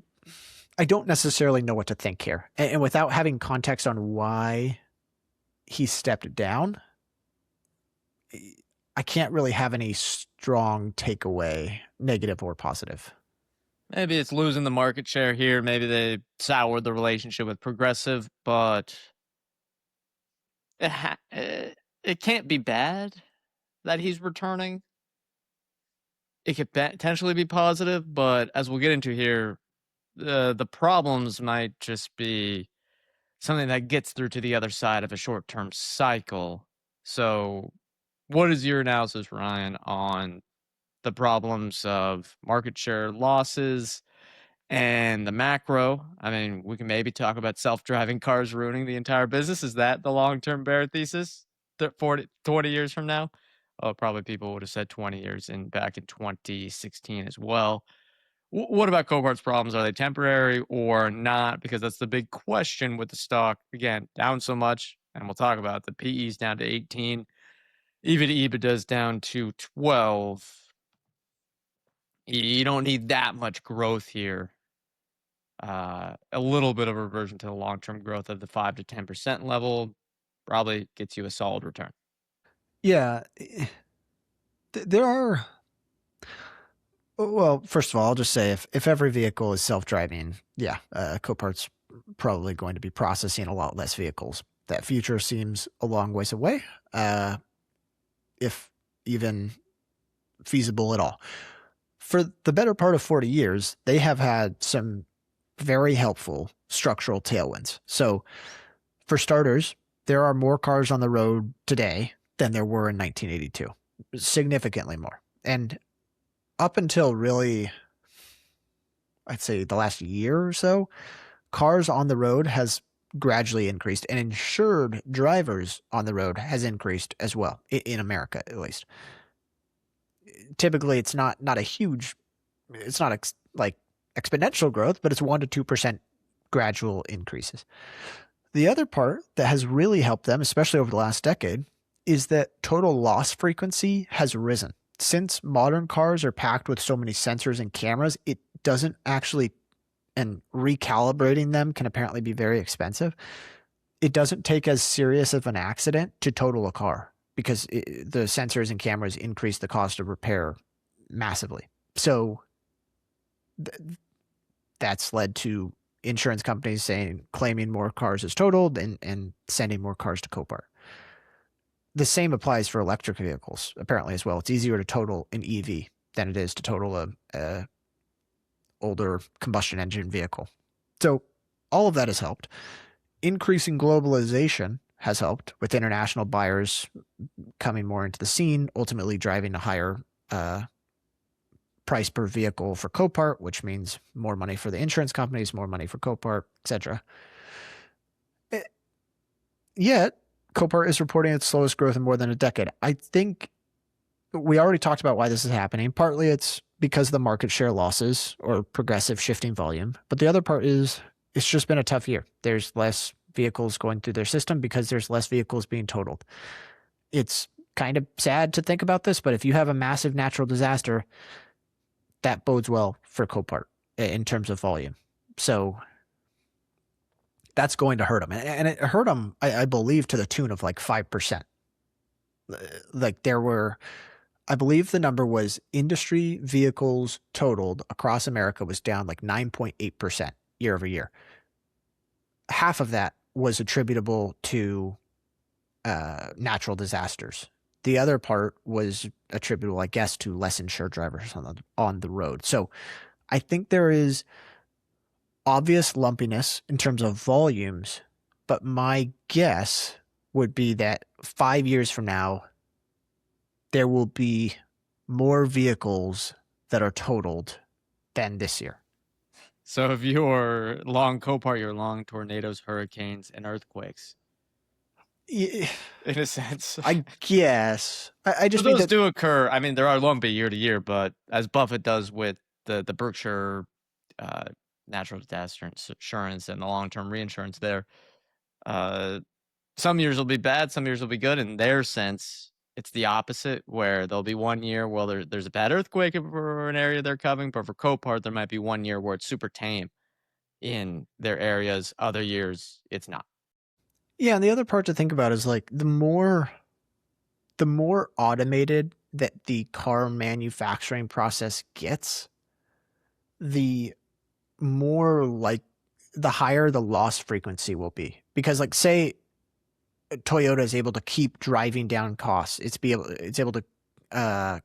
don't necessarily know what to think here. And without having context on why he stepped down, I can't really have any strong takeaway, negative or positive.
Maybe it's losing the market share here. Maybe they soured the relationship with Progressive, but it can't be bad that he's returning. It could potentially be positive, but as we'll get into here, the problems might just be something that gets through to the other side of a short-term cycle. So what is your analysis, Ryan, on the problems of market share losses and the macro? I mean, we can maybe talk about self-driving cars ruining the entire business. Is that the long-term bear thesis 20 years from now? Oh, probably people would have said 20 years back in 2016 as well. What about Copart's problems? Are they temporary or not? Because that's the big question with the stock. Again, down so much, and we'll talk about the PE's down to 18. Even EBITDA's down to 12. You don't need that much growth here. A little bit of a reversion to the long-term growth of the 5 to 10% level probably gets you a solid return.
Yeah. There are... Well, first of all, I'll just say if every vehicle is self-driving, Copart's probably going to be processing a lot less vehicles. That future seems a long ways away, if even feasible at all. For the better part of 40 years, they have had some very helpful structural tailwinds. So, for starters, there are more cars on the road today than there were in 1982, significantly more. And up until really, I'd say the last year or so, cars on the road has gradually increased, and insured drivers on the road has increased as well, in America at least. Typically, it's not a huge, it's not like exponential growth, but it's 1 to 2% gradual increases. The other part that has really helped them, especially over the last decade, is that total loss frequency has risen. Since modern cars are packed with so many sensors and cameras, it doesn't actually, and recalibrating them can apparently be very expensive. It doesn't take as serious of an accident to total a car because the sensors and cameras increase the cost of repair massively. So that's led to insurance companies claiming more cars as totaled and sending more cars to Copart. The same applies for electric vehicles, apparently, as well. It's easier to total an EV than it is to total a older combustion engine vehicle. So all of that has helped. Increasing globalization has helped, with international buyers coming more into the scene, ultimately driving a higher price per vehicle for Copart, which means more money for the insurance companies, more money for Copart, etc. Yet, Copart is reporting its slowest growth in more than a decade. I think we already talked about why this is happening. Partly it's because of the market share losses or progressive shifting volume. But the other part is it's just been a tough year. There's less vehicles going through their system because there's less vehicles being totaled. It's kind of sad to think about this, but if you have a massive natural disaster, that bodes well for Copart in terms of volume. So that's going to hurt them. And it hurt them, I believe, to the tune of like 5%. Like there were, I believe the number was industry vehicles totaled across America was down like 9.8% year over year. Half of that was attributable to natural disasters. The other part was attributable, I guess, to less insured drivers on the road. So I think there is obvious lumpiness in terms of volumes, but my guess would be that 5 years from now, there will be more vehicles that are totaled than this year.
So if you're long Copart, you're long tornadoes, hurricanes, and earthquakes,
Yeah,
in a sense.
I guess. I
So
just mean
those
that.
do occur. I mean, there are long year to year, but as Buffett does with the Berkshire uh, natural disaster insurance and the long-term reinsurance there, some years will be bad, some years will be good. In their sense, it's the opposite, where there'll be 1 year, well, there's a bad earthquake for an area they're covering, but for Copart, there might be 1 year where it's super tame in their areas. Other years, it's not.
Yeah, and the other part to think about is like the more automated that the car manufacturing process gets, the more like the higher the loss frequency will be. Because like say Toyota is able to keep driving down costs, it's able to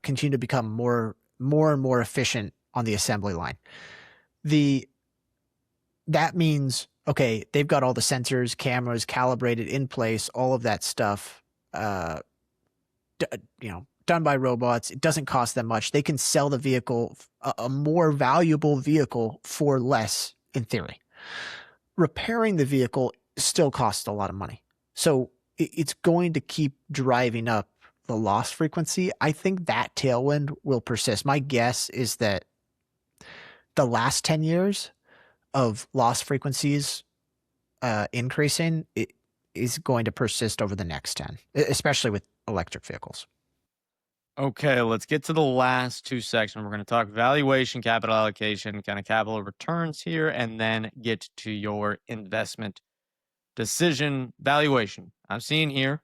continue to become more and more efficient on the assembly line. That means, okay, they've got all the sensors, cameras calibrated in place, all of that stuff, done by robots. It doesn't cost them much. They can sell the vehicle, a more valuable vehicle, for less in theory. Repairing the vehicle still costs a lot of money. So it's going to keep driving up the loss frequency. I think that tailwind will persist. My guess is that the last 10 years of loss frequencies increasing, it is going to persist over the next 10, especially with electric vehicles.
Okay, let's get to the last two sections. We're going to talk valuation, capital allocation, kind of capital returns here, and then get to your investment decision. Valuation. I'm seeing here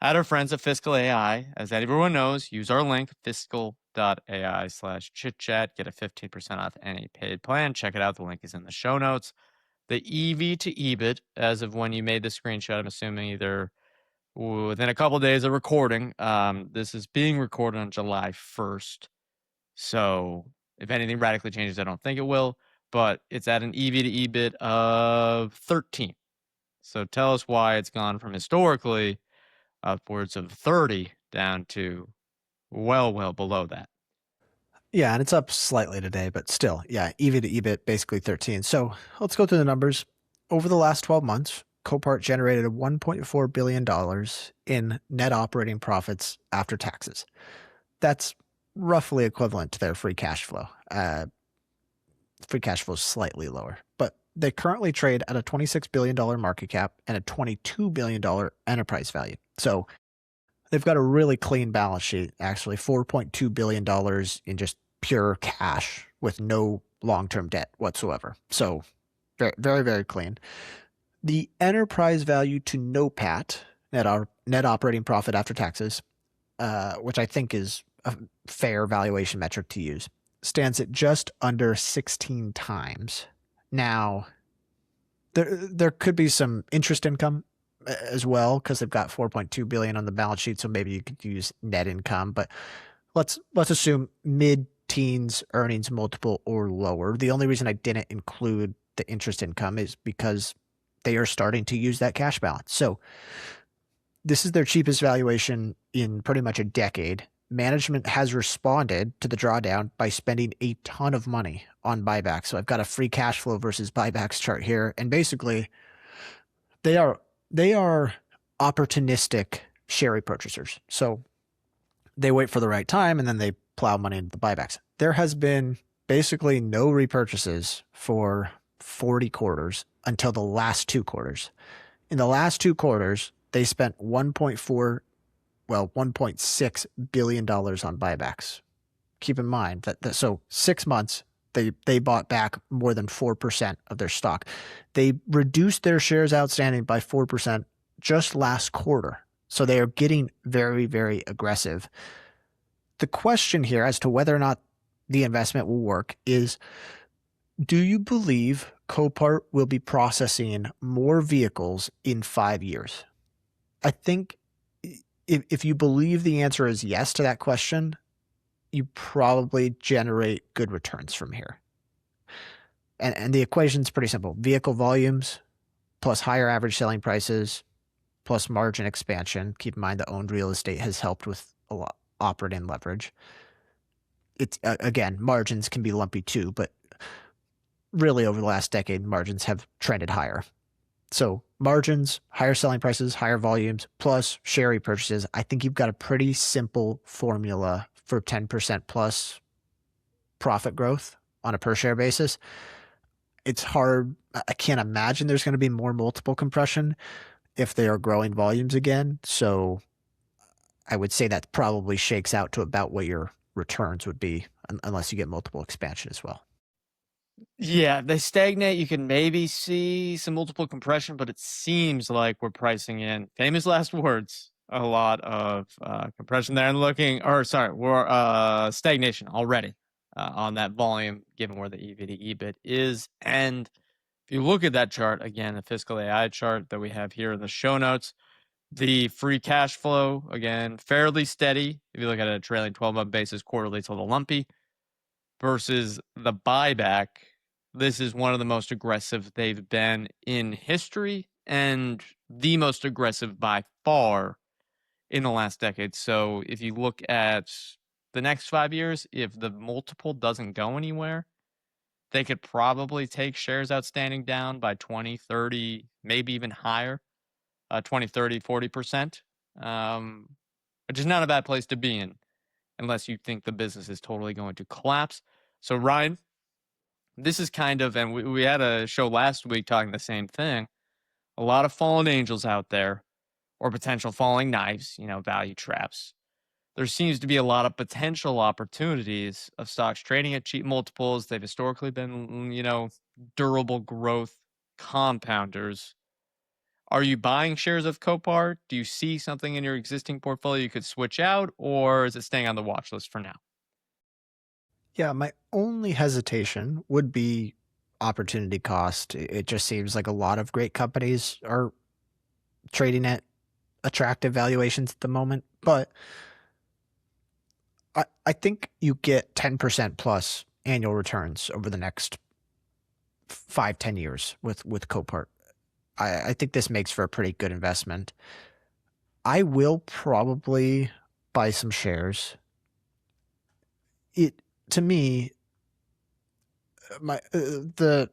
at our friends at Fiscal.ai. As everyone knows, use our link, fiscal.ai/chitchat. Get a 15% off any paid plan. Check it out. The link is in the show notes. The EV to EBIT, as of when you made the screenshot, I'm assuming either within a couple of days of recording. This is being recorded on July 1st. So if anything radically changes, I don't think it will, but it's at an EV to EBIT of 13. So tell us why it's gone from historically upwards of 30 down to well below that.
Yeah, and it's up slightly today, but still, yeah, EV to EBIT, basically 13. So let's go through the numbers. Over the last 12 months, Copart generated $1.4 billion in net operating profits after taxes. That's roughly equivalent to their free cash flow. Free cash flow is slightly lower, but they currently trade at a $26 billion market cap and a $22 billion enterprise value. So they've got a really clean balance sheet, actually, $4.2 billion in just pure cash with no long-term debt whatsoever. So very, very, very clean. The enterprise value to NOPAT, net operating profit after taxes, which I think is a fair valuation metric to use, stands at just under 16 times. Now, there could be some interest income as well, because they've got $4.2 billion on the balance sheet, so maybe you could use net income. But let's assume mid-teens earnings multiple or lower. The only reason I didn't include the interest income is because they are starting to use that cash balance. So this is their cheapest valuation in pretty much a decade. Management has responded to the drawdown by spending a ton of money on buybacks. So I've got a free cash flow versus buybacks chart here, and basically they are opportunistic share repurchasers. So they wait for the right time and then they plow money into the buybacks. There has been basically no repurchases for 40 quarters until the last 2 quarters. In the last 2 quarters, they spent $1.6 billion on buybacks. Keep in mind that so 6 months, they bought back more than 4% of their stock. They reduced their shares outstanding by 4% just last quarter. So they are getting very, very aggressive. The question here as to whether or not the investment will work is, do you believe Copart will be processing more vehicles in 5 years? I think if you believe the answer is yes to that question, you probably generate good returns from here. And the equation's pretty simple. Vehicle volumes plus higher average selling prices plus margin expansion. Keep in mind the owned real estate has helped with a lot operating leverage. It's again, margins can be lumpy too, but really over the last decade, margins have trended higher. So margins, higher selling prices, higher volumes, plus share repurchases. I think you've got a pretty simple formula for 10% plus profit growth on a per share basis. It's hard. I can't imagine there's going to be more multiple compression if they are growing volumes again. So I would say that probably shakes out to about what your returns would be, unless you get multiple expansion as well.
Yeah, they stagnate. You can maybe see some multiple compression, but it seems like we're pricing in famous last words. A lot of compression there and we're stagnation already on that volume, given where the EV to EBIT is. And if you look at that chart, again, the Fiscal.ai chart that we have here in the show notes, the free cash flow, again, fairly steady. If you look at a trailing 12-month basis, quarterly, it's a little lumpy, versus the buyback. This is one of the most aggressive they've been in history and the most aggressive by far in the last decade. So if you look at the next 5 years, if the multiple doesn't go anywhere, they could probably take shares outstanding down by 20, 30, maybe even higher, 20, 30, 40%, which is not a bad place to be in unless you think the business is totally going to collapse. So Ryan, this is kind of, and we had a show last week talking the same thing, a lot of fallen angels out there or potential falling knives, value traps. There seems to be a lot of potential opportunities of stocks trading at cheap multiples. They've historically been, durable growth compounders. Are you buying shares of Copart? Do you see something in your existing portfolio you could switch out, or is it staying on the watch list for now?
Yeah, my only hesitation would be opportunity cost. It just seems like a lot of great companies are trading at attractive valuations at the moment, but I think you get 10% plus annual returns over the next 5-10 years with Copart. I think this makes for a pretty good investment. I will probably buy some shares. To me, the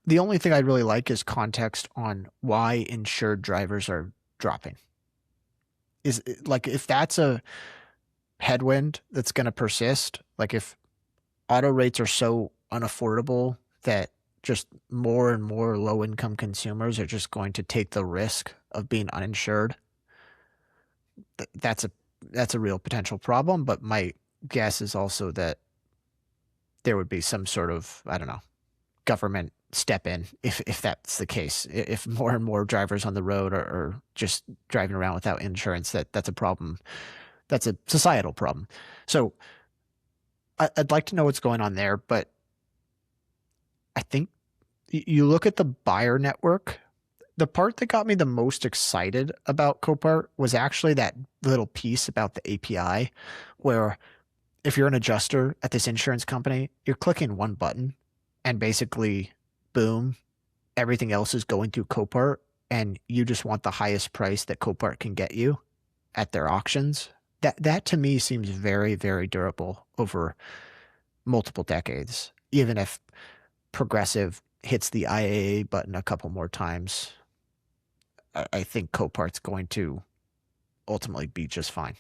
only thing I'd really like is context on why insured drivers are dropping. Is like if that's a headwind that's going to persist, like if auto rates are so unaffordable that just more and more low income consumers are just going to take the risk of being uninsured, that's a real potential problem. But my guess is also that there would be some sort of, I don't know, government step in if that's the case. If more and more drivers on the road are just driving around without insurance, that's a problem. That's a societal problem. So I'd like to know what's going on there, but I think you look at the buyer network. The part that got me the most excited about Copart was actually that little piece about the API, where if you're an adjuster at this insurance company, you're clicking one button and basically, boom, everything else is going through Copart, and you just want the highest price that Copart can get you at their auctions. That to me seems very, very durable over multiple decades, even if Progressive hits the IAA button a couple more times. I think Copart's going to ultimately be just fine.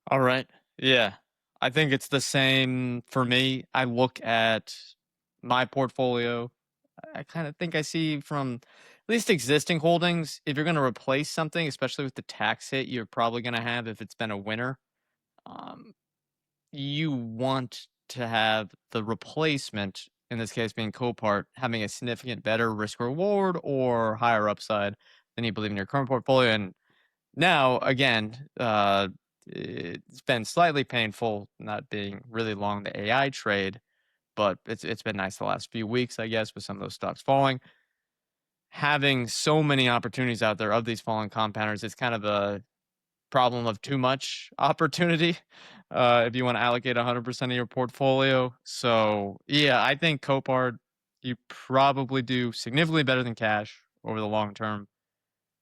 All right. Yeah. I think it's the same for me. I look at my portfolio. I kind of think I see from at least existing holdings, if you're going to replace something, especially with the tax hit you're probably going to have if it's been a winner, you want to have the replacement, in this case being Copart, having a significant better risk reward or higher upside than you believe in your current portfolio. And now, again, it's been slightly painful not being really long the AI trade, but it's been nice the last few weeks, I guess, with some of those stocks falling. Having so many opportunities out there of these falling compounders, it's kind of a problem of too much opportunity if you want to allocate 100% of your portfolio. So, yeah, I think Copart, you probably do significantly better than cash over the long term.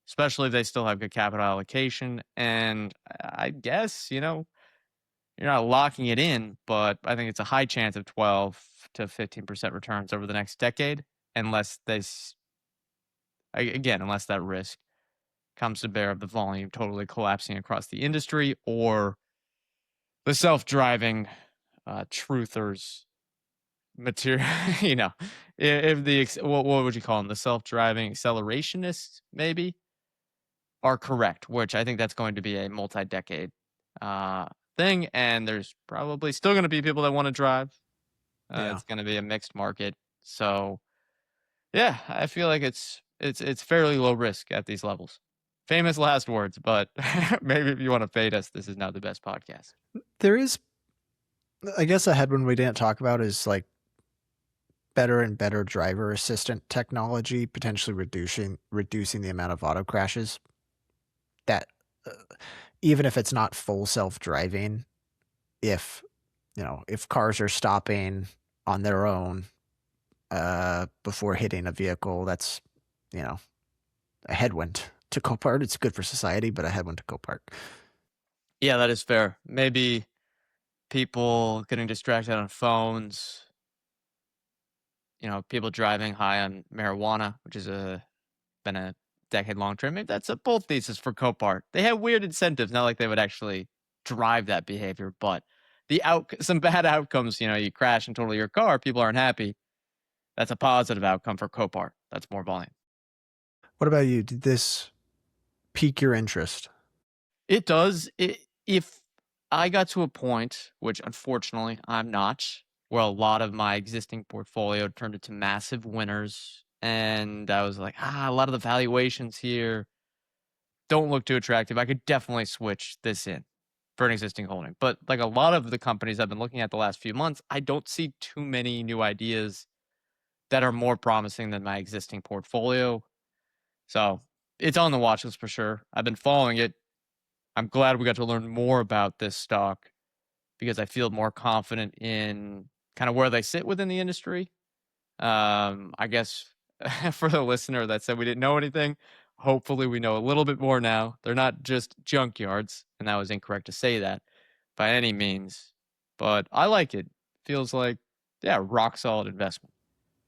especially if they still have good capital allocation. And I guess, you're not locking it in, but I think it's a high chance of 12 to 15% returns over the next decade, unless unless that risk comes to bear of the volume totally collapsing across the industry, or the self-driving truthers material, if what would you call them? The self-driving accelerationists maybe are correct, which I think that's going to be a multi-decade thing. And there's probably still going to be people that want to drive. It's going to be a mixed market. So yeah, I feel like it's fairly low risk at these levels. Famous last words, but maybe if you want to fade us, this is now the best podcast.
There is, I guess, a headwind we didn't talk about is like better and better driver assistant technology, potentially reducing the amount of auto crashes. That even if it's not full self-driving, if cars are stopping on their own before hitting a vehicle, that's a headwind to Copart. It's good for society, but a headwind to Copart.
Yeah, that is fair. Maybe people getting distracted on phones, people driving high on marijuana, which is been a decade-long trend. Maybe that's a bull thesis for Copart. They have weird incentives, not like they would actually drive that behavior, but some bad outcomes, you crash and total your car, people aren't happy. That's a positive outcome for Copart. That's more volume.
What about you? Did this pique your interest?
It does. If I got to a point, which unfortunately I'm not, where a lot of my existing portfolio turned into massive winners, and I was like, a lot of the valuations here don't look too attractive, I could definitely switch this in for an existing holding. But like a lot of the companies I've been looking at the last few months, I don't see too many new ideas that are more promising than my existing portfolio. So it's on the watch list for sure. I've been following it. I'm glad we got to learn more about this stock because I feel more confident in kind of where they sit within the industry. I guess for the listener that said we didn't know anything, hopefully we know a little bit more now. They're not just junkyards, and that was incorrect to say that by any means. But I like it. Feels like, rock solid investment.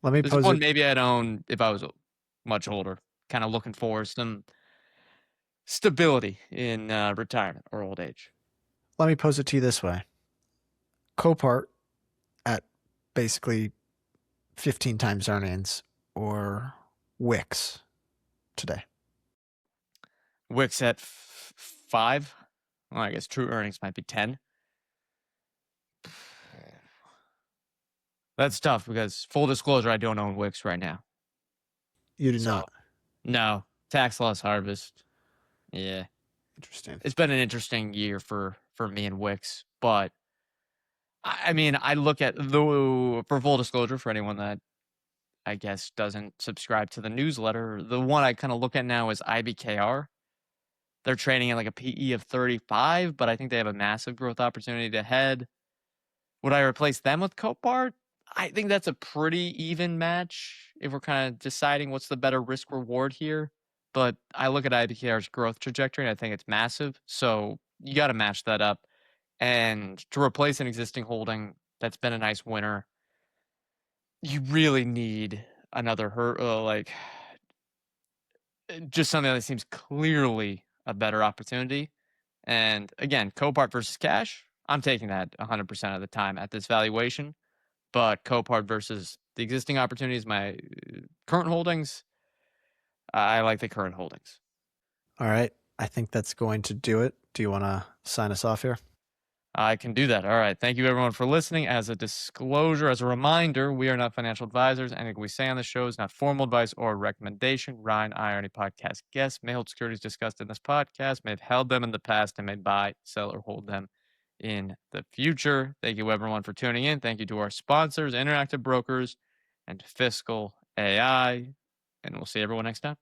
This is one maybe I'd own if I was much older, kind of looking for some stability in retirement or old age.
Let me pose it to you this way. Copart at basically 15 times earnings, or Wix today?
Wix at 5? Well, I guess true earnings might be 10. That's tough because, full disclosure, I don't own Wix right now.
You do not?
No. Tax loss harvest. Yeah.
Interesting.
It's been an interesting year for me and Wix, but I mean, I look at for full disclosure, for anyone that I guess doesn't subscribe to the newsletter, the one I kind of look at now is IBKR. They're trading at like a PE of 35, but I think they have a massive growth opportunity ahead. Would I replace them with Copart? I think that's a pretty even match if we're kind of deciding what's the better risk reward here. But I look at IBKR's growth trajectory and I think it's massive. So you got to match that up. And to replace an existing holding that's been a nice winner, you really need another just something that seems clearly a better opportunity. And again, Copart versus cash, I'm taking that 100% of the time at this valuation. But Copart versus the existing opportunities, my current holdings, I like the current holdings.
All right. I think that's going to do it. Do you want to sign us off here?
I can do that. All right. Thank you, everyone, for listening. As a disclosure, as a reminder, we are not financial advisors. Anything we say on the show is not formal advice or recommendation. Ryan, I, or any podcast guests may hold securities discussed in this podcast, may have held them in the past, and may buy, sell, or hold them in the future. Thank you, everyone, for tuning in. Thank you to our sponsors, Interactive Brokers and Fiscal.ai. And we'll see everyone next time.